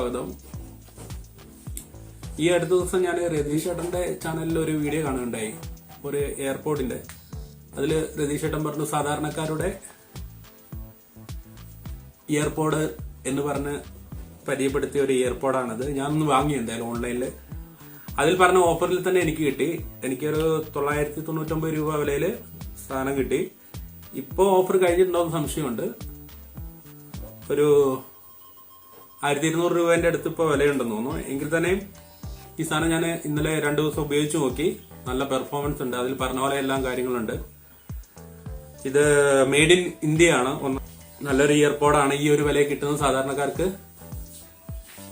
സ്വാഗതം. ഈ അടുത്ത ദിവസം ഞാൻ രതീഷ് ഏട്ടന്റെ ചാനലിൽ ഒരു വീഡിയോ കാണുകയുണ്ടായി, ഒരു എയർപോർട്ടിന്റെ. അതില് രതീഷ് ഏട്ടൻ പറഞ്ഞു സാധാരണക്കാരുടെ ഇയർപോഡ് എന്ന് പറഞ്ഞ് പരിചയപ്പെടുത്തിയ ഒരു ഇയർപോഡാണത്. ഞാനൊന്ന് വാങ്ങി എന്തായാലും ഓൺലൈനിൽ. അതിൽ പറഞ്ഞ ഓഫറിൽ തന്നെ എനിക്ക് കിട്ടി. എനിക്കൊരു 999 രൂപ വിലയിൽ സാധനം കിട്ടി. ഇപ്പോ ഓഫർ കഴിഞ്ഞിട്ടുണ്ടോന്ന് സംശയമുണ്ട്. ഒരു 1200 രൂപേന്റെ അടുത്ത് ഇപ്പൊ വിലയുണ്ടെന്ന് തോന്നുന്നു. എങ്കിൽ തന്നെയും ഈ സാധനം ഞാൻ ഇന്നലെ 2 ദിവസം ഉപയോഗിച്ച് നോക്കി. നല്ല പെർഫോമൻസ് ഉണ്ട്. അതിൽ പറഞ്ഞ പോലെ എല്ലാം കാര്യങ്ങളുണ്ട്. ഇത് മെയ്ഡ് ഇൻ ഇന്ത്യ ആണ്. നല്ലൊരു ഇയർപോഡാണ്. ഈ ഒരു വിലയിൽ കിട്ടുന്ന സാധാരണക്കാർക്ക്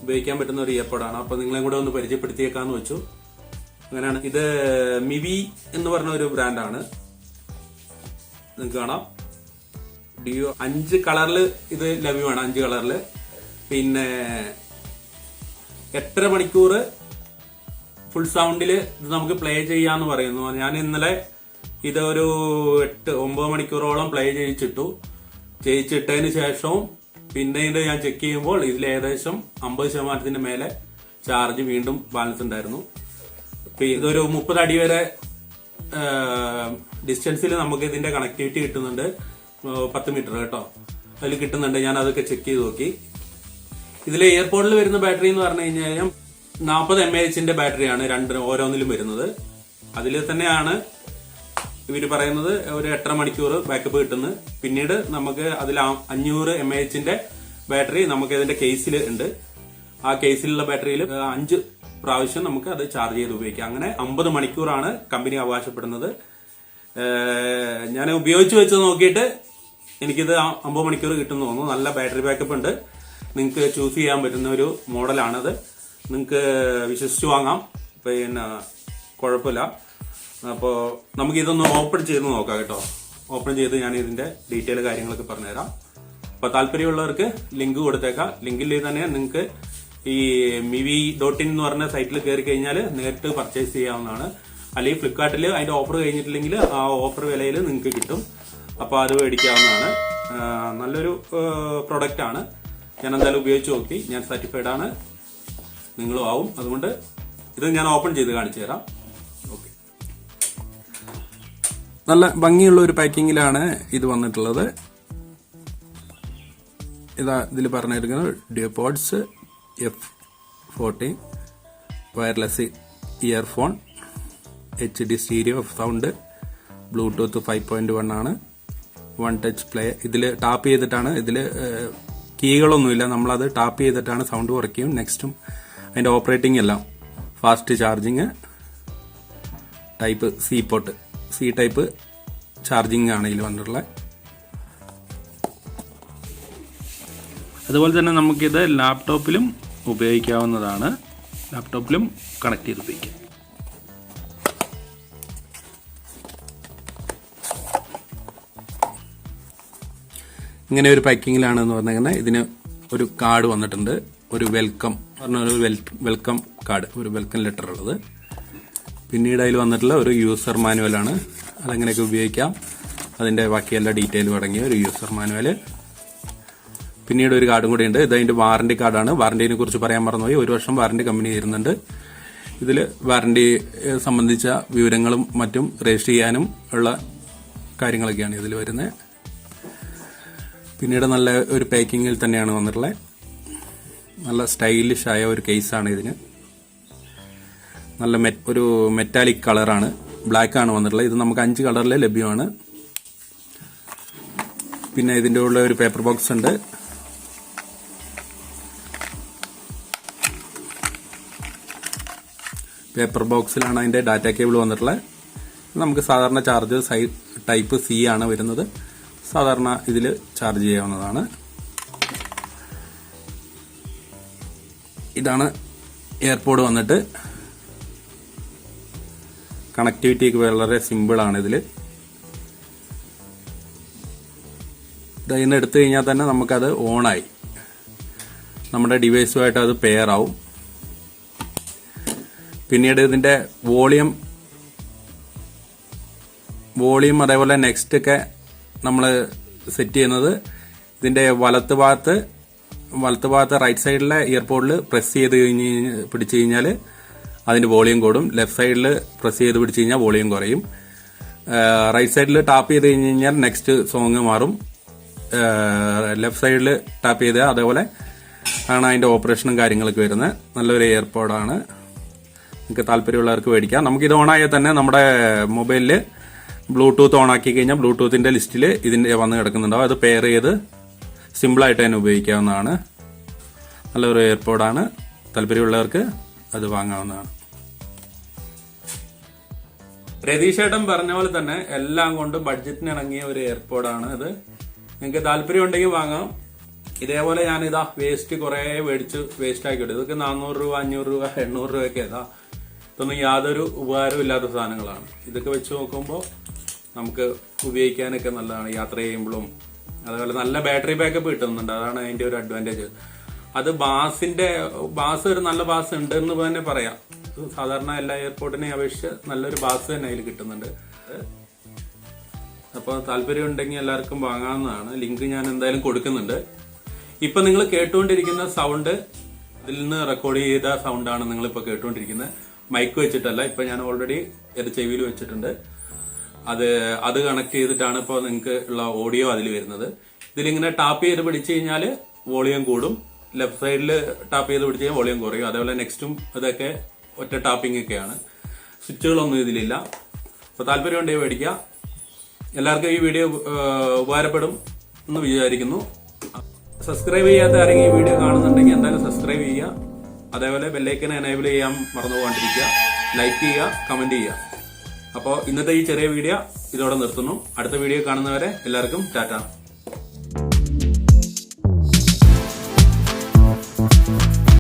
ഉപയോഗിക്കാൻ പറ്റുന്ന ഒരു ഇയർപോഡാണ്. അപ്പൊ നിങ്ങളെയും കൂടെ ഒന്ന് പരിചയപ്പെടുത്തിയേക്കാന്ന് വെച്ചു. അങ്ങനെയാണ്. ഇത് മിവി എന്ന് പറഞ്ഞ ഒരു ബ്രാൻഡാണ്. നിങ്ങൾക്ക് കാണാം. ഡിയോ 5 കളറില് ഇത് ലഭ്യമാണ്. 5 കളറില്. പിന്നെ 8.5 മണിക്കൂർ ഫുൾ സൗണ്ടില് ഇത് നമുക്ക് പ്ലേ ചെയ്യാന്ന് പറയുന്നു. ഞാൻ ഇന്നലെ ഇത് ഒരു 8-9 മണിക്കൂറോളം പ്ലേ ചെയ്യിച്ചിട്ടതിന് ശേഷവും പിന്നീട് ഞാൻ ചെക്ക് ചെയ്യുമ്പോൾ ഇതിൽ ഏകദേശം 50% മേലെ ചാർജ് വീണ്ടും ബാലൻസ് ഉണ്ടായിരുന്നു. ഇതൊരു 30 അടി വരെ ഡിസ്റ്റൻസിൽ നമുക്ക് ഇതിന്റെ കണക്ടിവിറ്റി കിട്ടുന്നുണ്ട്. 10 മീറ്റർ കേട്ടോ, അതിൽ കിട്ടുന്നുണ്ട്. ഞാൻ അതൊക്കെ ചെക്ക് ചെയ്ത് നോക്കി. ഇതിലെ ഇയർപോഡിൽ വരുന്ന ബാറ്ററി എന്ന് പറഞ്ഞു കഴിഞ്ഞാൽ 40 mAh ബാറ്ററിയാണ് ഓരോന്നിലും വരുന്നത്. അതിൽ തന്നെയാണ് ഇവര് പറയുന്നത് ഒരു 8.5 മണിക്കൂർ ബാക്കപ്പ് കിട്ടുന്നത്. പിന്നീട് നമുക്ക് അതിൽ 500 mAh ബാറ്ററി നമുക്ക് ഇതിന്റെ കേസിൽ ഉണ്ട്. ആ കേസിലുള്ള ബാറ്ററിയിൽ 5 പ്രാവശ്യം നമുക്ക് അത് ചാർജ് ചെയ്ത് ഉപയോഗിക്കാം. അങ്ങനെ 50 മണിക്കൂറാണ് കമ്പനി അവകാശപ്പെടുന്നത്. ഞാൻ ഉപയോഗിച്ച് വെച്ച് നോക്കിയിട്ട് എനിക്കിത് 50 മണിക്കൂർ കിട്ടുമെന്ന് തോന്നുന്നു. നല്ല ബാറ്ററി ബാക്കപ്പ് ഉണ്ട്. നിങ്ങൾക്ക് ചൂസ് ചെയ്യാൻ പറ്റുന്ന ഒരു മോഡലാണത്. നിങ്ങൾക്ക് വിശ്വസിച്ച് വാങ്ങാം. പിന്നെ കുഴപ്പമില്ല. അപ്പോൾ നമുക്ക് ഇതൊന്ന് ഓപ്പൺ ചെയ്ത് നോക്കാം കേട്ടോ. ഓപ്പൺ ചെയ്ത് ഞാൻ ഇതിന്റെ ഡീറ്റെയിൽ കാര്യങ്ങളൊക്കെ പറഞ്ഞുതരാം. അപ്പൊ താല്പര്യമുള്ളവർക്ക് ലിങ്ക് കൊടുത്തേക്കാം. ലിങ്കിൽ തന്നെ നിങ്ങൾക്ക് ഈ MIVI.in എന്ന് പറഞ്ഞ സൈറ്റിൽ കയറി കഴിഞ്ഞാൽ നേരിട്ട് പർച്ചേസ് ചെയ്യാവുന്നതാണ്. അല്ലെങ്കിൽ ഫ്ലിപ്കാർട്ടിൽ അതിന്റെ ഓഫർ കഴിഞ്ഞിട്ടില്ലെങ്കിൽ ആ ഓഫർ വിലയിൽ നിങ്ങൾക്ക് കിട്ടും. അപ്പൊ അത് മേടിക്കാവുന്നതാണ്. നല്ലൊരു പ്രൊഡക്റ്റ് ആണ്. ഞാൻ എന്തായാലും ഉപയോഗിച്ച് നോക്കി. ഞാൻ സാറ്റിസ്ഫൈഡ് ആണ്. നിങ്ങളും ആവും. അതുകൊണ്ട് ഇത് ഞാൻ ഓപ്പൺ ചെയ്ത് കാണിച്ചു തരാം. ഓക്കെ. നല്ല ഭംഗിയുള്ള ഒരു പാക്കിങ്ങിലാണ് ഇത് വന്നിട്ടുള്ളത്. ഇതിൽ പറഞ്ഞിരിക്കുന്നത് ഡ്യൂപോഡ്സ് F40 wireless earphone, HD stereo sound, Bluetooth 5.1 ആണ്, 1 ടച്ച് പ്ലേ. ഇതിൽ ടാപ്പ് ചെയ്തിട്ടാണ്. ഇതിൽ കീകളൊന്നുമില്ല. നമ്മളത് ടാപ്പ് ചെയ്തിട്ടാണ് സൗണ്ട് കുറയ്ക്കും. നെക്സ്റ്റും അതിന്റെ ഓപ്പറേറ്റിംഗ് എല്ലാം. Fast charging, type C type charging ആണ് ഇതിൽ വന്നിട്ടുള്ളത്. അതുപോലെ തന്നെ നമുക്കിത് ലാപ്ടോപ്പിലും ഉപയോഗിക്കാവുന്നതാണ്. ലാപ്ടോപ്പിലും കണക്ട് ചെയ്ത് ഉപയോഗിക്കാം. ഇങ്ങനെ ഒരു പാക്കിങ്ങിലാണെന്ന് പറഞ്ഞാൽ ഇതിന് ഒരു കാർഡ് വന്നിട്ടുണ്ട്. ഒരു വെൽക്കം കാർഡ്, ഒരു വെൽക്കം ലെറ്റർ ഉള്ളത്. പിന്നീട് അതിൽ വന്നിട്ടുള്ള ഒരു യൂസർ മാനുവലാണ്. അതെങ്ങനെയൊക്കെ ഉപയോഗിക്കാം, അതിന്റെ ബാക്കി എല്ലാ ഡീറ്റെയിലും അടങ്ങിയ ഒരു യൂസർ മാനുവല്. പിന്നീട് ഒരു കാർഡും കൂടി ഉണ്ട്. ഇത് അതിന്റെ വാറന്റി കാർഡാണ്. വാറന്റിനെ കുറിച്ച് പറയാൻ മറന്നുപോയി. 1 വർഷം വാറന്റി കമ്പനി തരുന്നുണ്ട്. ഇതിൽ വാറന്റി സംബന്ധിച്ച വിവരങ്ങളും മറ്റും രജിസ്റ്റർ ചെയ്യാനും ഉള്ള കാര്യങ്ങളൊക്കെയാണ് ഇതിൽ വരുന്നത്. പിന്നീട് നല്ല ഒരു പാക്കിങ്ങിൽ തന്നെയാണ് വന്നിട്ടുള്ളത്. നല്ല സ്റ്റൈലിഷ് ആയ ഒരു കേസാണ് ഇതിന്. നല്ല ഒരു മെറ്റാലിക് കളറാണ്. ബ്ലാക്ക് ആണ് വന്നിട്ടുള്ളത്. ഇത് നമുക്ക് 5 കളറിൽ ലഭ്യമാണ്. പിന്നെ ഇതിന്റെ ഉള്ള ഒരു പേപ്പർ ബോക്സ് ഉണ്ട്. പേപ്പർ ബോക്സിലാണ് അതിന്റെ ഡാറ്റ കേബിൾ വന്നിട്ടുള്ളത്. നമുക്ക് സാധാരണ ചാർജ് ടൈപ്പ് C ആണ് വരുന്നത്. സാധാരണ ഇതിൽ ചാർജ് ചെയ്യാവുന്നതാണ്. ഇതാണ് എയർപോഡ് വന്നിട്ട്. കണക്ടിവിറ്റി വളരെ സിമ്പിൾ ആണ്. ഇതിൽ ഇതിന്ന് എടുത്തു കഴിഞ്ഞാൽ തന്നെ നമുക്കത് ഓണായി നമ്മുടെ ഡിവൈസുമായിട്ട് അത് പെയർ ആവും. പിന്നീട് ഇതിന്റെ വോളിയം അതേപോലെ നെക്സ്റ്റ് ഒക്കെ നമ്മൾ സെറ്റ് ചെയ്യുന്നത് ഇതിന്റെ വലത്ത് ഭാഗത്ത് വലത്ത് ഭാഗത്തെ റൈറ്റ് സൈഡിലെ ഇയർപോഡിൽ പ്രസ് ചെയ്ത് പിടിച്ചു കഴിഞ്ഞാൽ അതിന്റെ വോളിയം കൂടും. ലെഫ്റ്റ് സൈഡിൽ പ്രസ് ചെയ്ത് പിടിച്ചു കഴിഞ്ഞാൽ വോളിയം കുറയും. റൈറ്റ് സൈഡിൽ ടാപ്പ് ചെയ്ത് കഴിഞ്ഞാൽ നെക്സ്റ്റ് സോങ് മാറും. ലെഫ്റ്റ് സൈഡിൽ ടാപ്പ് ചെയ്ത് അതേപോലെ ആണ് അതിന്റെ ഓപ്പറേഷനും കാര്യങ്ങളൊക്കെ വരുന്നത്. നല്ലൊരു എയർപോഡാണ്. നിങ്ങൾക്ക് താല്പര്യമുള്ളവർക്ക് മേടിക്കാം. നമുക്കിത് ഓണായാൽ തന്നെ നമ്മുടെ മൊബൈലിൽ ബ്ലൂടൂത്ത് ഓണാക്കി കഴിഞ്ഞാൽ ബ്ലൂടൂത്തിന്റെ ലിസ്റ്റിൽ ഇതിന്റെ വന്ന് കിടക്കുന്നുണ്ടാവും. അത് പെയർ ചെയ്ത് സിമ്പിളായിട്ട് തന്നെ ഉപയോഗിക്കാവുന്നതാണ്. നല്ലൊരു എയർപോഡാണ്. താല്പര്യമുള്ളവർക്ക് അത് വാങ്ങാവുന്നതാണ്. രതീഷേട്ടൻ പറഞ്ഞ പോലെ തന്നെ എല്ലാം കൊണ്ടും ബഡ്ജറ്റിന് ഇണങ്ങിയ ഒരു എയർപോഡാണ് ഇത്. നിങ്ങൾക്ക് താല്പര്യം ഉണ്ടെങ്കിൽ വാങ്ങാം. ഇതേപോലെ ഞാനിതാ വേസ്റ്റ് കുറെ മേടിച്ച് വേസ്റ്റ് ആക്കിയിട്ട് ഇതൊക്കെ 400 രൂപ 500 രൂപ 800 രൂപയൊക്കെ ഇതാ. ഇതൊന്നും യാതൊരു ഉപകാരവും ഇല്ലാത്ത സാധനങ്ങളാണ്. ഇതൊക്കെ വെച്ച് നോക്കുമ്പോൾ നമുക്ക് ഉപയോഗിക്കാനൊക്കെ നല്ലതാണ്. യാത്ര ചെയ്യുമ്പോഴും അതുപോലെ നല്ല ബാറ്ററി ബാക്കപ്പ് കിട്ടുന്നുണ്ട്. അതാണ് അതിന്റെ ഒരു അഡ്വാൻറ്റേജ്. അത് ബാസ് ഒരു നല്ല ബാസ് ഉണ്ട് എന്ന് തന്നെ പറയാം. സാധാരണ എല്ലാ എയർപോർട്ടിനെ അപേക്ഷിച്ച് നല്ലൊരു ബാസ് തന്നെ അതിൽ കിട്ടുന്നുണ്ട്. അപ്പോൾ താല്പര്യം ഉണ്ടെങ്കിൽ എല്ലാവർക്കും വാങ്ങാവുന്നതാണ്. ലിങ്ക് ഞാൻ എന്തായാലും കൊടുക്കുന്നുണ്ട്. ഇപ്പൊ നിങ്ങൾ കേട്ടുകൊണ്ടിരിക്കുന്ന സൗണ്ട് ഇതിൽ നിന്ന് റെക്കോർഡ് ചെയ്ത സൗണ്ടാണ് നിങ്ങളിപ്പോ കേട്ടുകൊണ്ടിരിക്കുന്നത്. മൈക്ക് വെച്ചിട്ടല്ല. ഇപ്പൊ ഞാൻ ഓൾറെഡി ചെവിയിൽ വെച്ചിട്ടുണ്ട്. അത് കണക്ട് ചെയ്തിട്ടാണ് ഇപ്പോൾ നിങ്ങൾക്ക് ഉള്ള ഓഡിയോ അതിൽ വരുന്നത്. ഇതിലിങ്ങനെ ടാപ്പ് ചെയ്ത് പിടിച്ചു കഴിഞ്ഞാൽ വോളിയം കൂടും. ലെഫ്റ്റ് സൈഡിൽ ടാപ്പ് ചെയ്ത് പിടിച്ചു കഴിഞ്ഞാൽ വോളിയം കുറയും. അതേപോലെ നെക്സ്റ്റും ഇതൊക്കെ ഒറ്റ ടാപ്പിംഗ് ഒക്കെയാണ്. സ്വിച്ചുകളൊന്നും ഇതിലില്ല. അപ്പൊ താല്പര്യം ഉണ്ടെങ്കിൽ മേടിക്കുക. എല്ലാവർക്കും ഈ വീഡിയോ ഉപകാരപ്പെടും എന്ന് വിചാരിക്കുന്നു. സബ്സ്ക്രൈബ് ചെയ്യാത്ത ആരെങ്കിലും ഈ വീഡിയോ കാണുന്നുണ്ടെങ്കിൽ എന്തായാലും സബ്സ്ക്രൈബ് ചെയ്യുക. അതേപോലെ ബെല്ലൈക്കൻ എനേബിൾ ചെയ്യാൻ മറന്നു പോകാണ്ടിരിക്കുക. ലൈക്ക് ചെയ്യുക, കമന്റ് ചെയ്യുക. അപ്പോൾ ഇന്നത്തെ ഈ ചെറിയ വീഡിയോ ഇതോടെ നിർത്തുന്നു. അടുത്ത വീഡിയോ കാണുന്നവരെ എല്ലാവർക്കും ടാറ്റ.